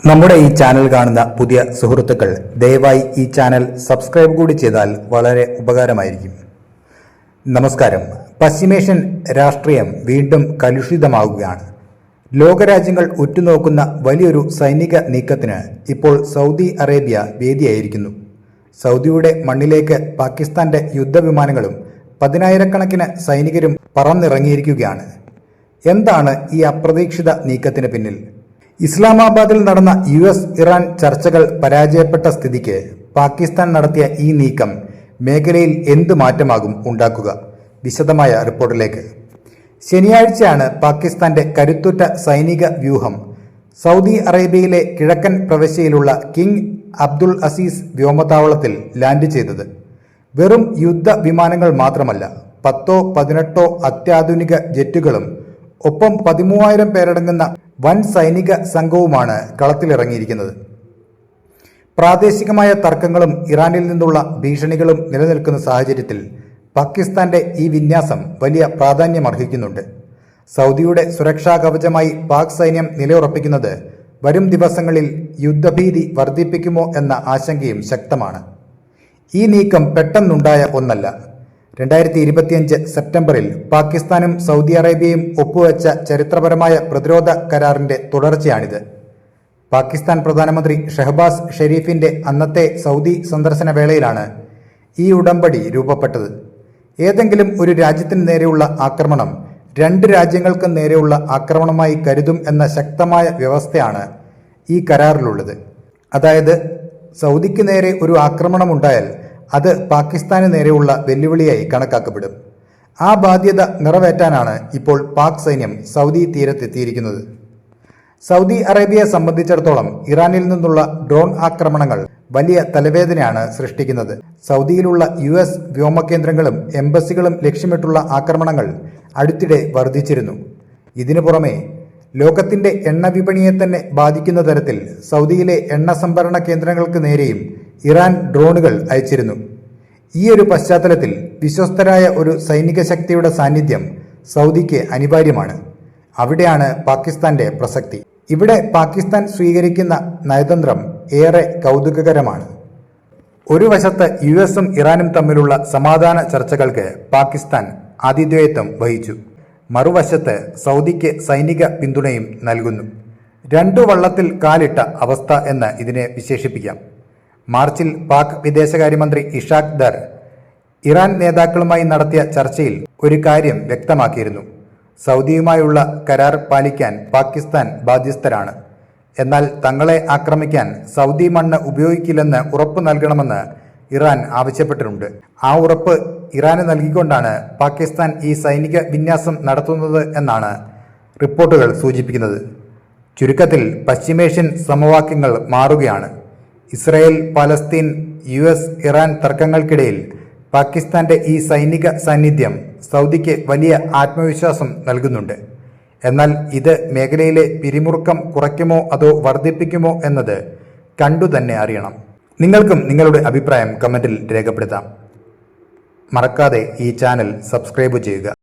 നമ്മുടെ ഈ ചാനൽ കാണുന്ന പുതിയ സുഹൃത്തുക്കൾ ദയവായി ഈ ചാനൽ സബ്സ്ക്രൈബ് കൂടി ചെയ്താൽ വളരെ ഉപകാരമായിരിക്കും. നമസ്കാരം. പശ്ചിമേഷ്യൻ രാഷ്ട്രീയം വീണ്ടും കലുഷിതമാവുകയാണ്. ലോകരാജ്യങ്ങൾ ഉറ്റുനോക്കുന്ന വലിയൊരു സൈനിക നീക്കത്തിന് ഇപ്പോൾ സൗദി അറേബ്യ വേദിയായിരിക്കുന്നു. സൗദിയുടെ മണ്ണിലേക്ക് പാകിസ്ഥാന്റെ യുദ്ധവിമാനങ്ങളും 10,000-കണക്കിന് സൈനികരും പറന്നിറങ്ങിയിരിക്കുകയാണ്. എന്താണ് ഈ അപ്രതീക്ഷിത നീക്കത്തിന് പിന്നിൽ? ഇസ്ലാമാബാദിൽ നടന്ന US-ഇറാൻ ചർച്ചകൾ പരാജയപ്പെട്ട സ്ഥിതിക്ക് പാകിസ്ഥാൻ നടത്തിയ ഈ നീക്കം മേഖലയിൽ എന്ത് മാറ്റമാകും ഉണ്ടാക്കുക? വിശദമായ റിപ്പോർട്ടിലേക്ക്. ശനിയാഴ്ചയാണ് പാകിസ്ഥാന്റെ കരുത്തുറ്റ സൈനിക വ്യൂഹം സൗദി അറേബ്യയിലെ കിഴക്കൻ പ്രവിശ്യയിലുള്ള കിങ് അബ്ദുൾ അസീസ് വ്യോമതാവളത്തിൽ ലാൻഡ് ചെയ്തത്. വെറും യുദ്ധ വിമാനങ്ങൾ മാത്രമല്ല, 10-18 അത്യാധുനിക ജെറ്റുകളും ഒപ്പം 13,000 പേരടങ്ങുന്ന വൻ സൈനിക സംഘവുമാണ് കളത്തിലിറങ്ങിയിരിക്കുന്നത്. പ്രാദേശികമായ തർക്കങ്ങളും ഇറാനിൽ നിന്നുള്ള ഭീഷണികളും നിലനിൽക്കുന്ന സാഹചര്യത്തിൽ പാകിസ്ഥാന്റെ ഈ വിന്യാസം വലിയ പ്രാധാന്യമർഹിക്കുന്നുണ്ട്. സൗദിയുടെ സുരക്ഷാ കവചമായി പാക് സൈന്യം നിലയുറപ്പിക്കുന്നത് വരും ദിവസങ്ങളിൽ യുദ്ധഭീതി വർദ്ധിപ്പിക്കുമോ എന്ന ആശങ്കയും ശക്തമാണ്. ഈ നീക്കം പെട്ടെന്നുണ്ടായ ഒന്നല്ല. 2025 സെപ്റ്റംബറിൽ പാകിസ്ഥാനും സൗദി അറേബ്യയും ഒപ്പുവെച്ച ചരിത്രപരമായ പ്രതിരോധ കരാറിന്റെ തുടർച്ചയാണിത്. പാകിസ്ഥാൻ പ്രധാനമന്ത്രി ഷഹബാസ് ഷെരീഫിന്റെ അന്നത്തെ സൗദി സന്ദർശന വേളയിലാണ് ഈ ഉടമ്പടി രൂപപ്പെട്ടത്. ഏതെങ്കിലും ഒരു രാജ്യത്തിന് നേരെയുള്ള ആക്രമണം 2 രാജ്യങ്ങൾക്ക് നേരെയുള്ള ആക്രമണമായി കരുതും എന്ന ശക്തമായ വ്യവസ്ഥയാണ് ഈ കരാറിലുള്ളത്. അതായത്, സൗദിക്ക് നേരെ ഒരു ആക്രമണമുണ്ടായാൽ അത് പാകിസ്ഥാന് നേരെയുള്ള വെല്ലുവിളിയായി കണക്കാക്കപ്പെടും. ആ ബാധ്യത നിറവേറ്റാനാണ് ഇപ്പോൾ പാക് സൈന്യം സൗദി തീരത്തെത്തിയിരിക്കുന്നത്. സൗദി അറേബ്യയെ സംബന്ധിച്ചിടത്തോളം ഇറാനിൽ നിന്നുള്ള ഡ്രോൺ ആക്രമണങ്ങൾ വലിയ തലവേദനയാണ് സൃഷ്ടിക്കുന്നത്. സൗദിയിലുള്ള US വ്യോമകേന്ദ്രങ്ങളും എംബസികളും ലക്ഷ്യമിട്ടുള്ള ആക്രമണങ്ങൾ അടുത്തിടെ വർദ്ധിച്ചിരുന്നു. ഇതിനു പുറമെ ലോകത്തിന്റെ എണ്ണ വിപണിയെ തന്നെ ബാധിക്കുന്ന തരത്തിൽ സൗദിയിലെ എണ്ണ സംഭരണ കേന്ദ്രങ്ങൾക്ക് നേരെയും ഇറാൻ ഡ്രോണുകൾ അയച്ചിരുന്നു. ഈ ഒരു പശ്ചാത്തലത്തിൽ വിശ്വസ്തരായ ഒരു സൈനിക ശക്തിയുടെ സാന്നിധ്യം സൗദിക്ക് അനിവാര്യമാണ്. അവിടെയാണ് പാകിസ്ഥാന്റെ പ്രസക്തി. ഇവിടെ പാകിസ്ഥാൻ സ്വീകരിക്കുന്ന നയതന്ത്രം ഏറെ കൗതുകകരമാണ്. ഒരു വശത്ത് US-ഉം ഇറാനും തമ്മിലുള്ള സമാധാന ചർച്ചകൾക്ക് പാകിസ്ഥാൻ ആതിഥേയത്വം വഹിച്ചു. മറുവശത്ത് സൗദിക്ക് സൈനിക പിന്തുണയും നൽകുന്നു. 2 വള്ളത്തിൽ കാലിട്ട അവസ്ഥ എന്ന് ഇതിനെ വിശേഷിപ്പിക്കാം. മാർച്ചിൽ പാക് വിദേശകാര്യമന്ത്രി ഇഷാഖ് ദർ ഇറാൻ നേതാക്കളുമായി നടത്തിയ ചർച്ചയിൽ ഒരു കാര്യം വ്യക്തമാക്കിയിരുന്നു. സൗദിയുമായുള്ള കരാർ പാലിക്കാൻ പാകിസ്ഥാൻ ബാധ്യസ്ഥരാണ്. എന്നാൽ തങ്ങളെ ആക്രമിക്കാൻ സൗദി മണ്ണ് ഉപയോഗിക്കില്ലെന്ന് ഉറപ്പ് നൽകണമെന്ന് ഇറാൻ ആവശ്യപ്പെട്ടിട്ടുണ്ട്. ആ ഉറപ്പ് ഇറാന് നൽകിക്കൊണ്ടാണ് പാകിസ്ഥാൻ ഈ സൈനിക വിന്യാസം നടത്തുന്നത് എന്നാണ് റിപ്പോർട്ടുകൾ സൂചിപ്പിക്കുന്നത്. ചുരുക്കത്തിൽ പശ്ചിമേഷ്യൻ സമവാക്യങ്ങൾ മാറുകയാണ്. ഇസ്രായേൽ, പലസ്തീൻ, US-ഇറാൻ തർക്കങ്ങൾക്കിടയിൽ പാകിസ്ഥാന്റെ ഈ സൈനിക സാന്നിധ്യം സൗദിക്ക് വലിയ ആത്മവിശ്വാസം നൽകുന്നുണ്ട്. എന്നാൽ ഇത് മേഖലയിലെ പിരിമുറുക്കം കുറയ്ക്കുമോ അതോ വർദ്ധിപ്പിക്കുമോ എന്നത് കണ്ടു തന്നെ അറിയണം. നിങ്ങൾക്കും നിങ്ങളുടെ അഭിപ്രായം കമന്റിൽ രേഖപ്പെടുത്താം. മറക്കാതെ ഈ ചാനൽ സബ്സ്ക്രൈബ് ചെയ്യുക.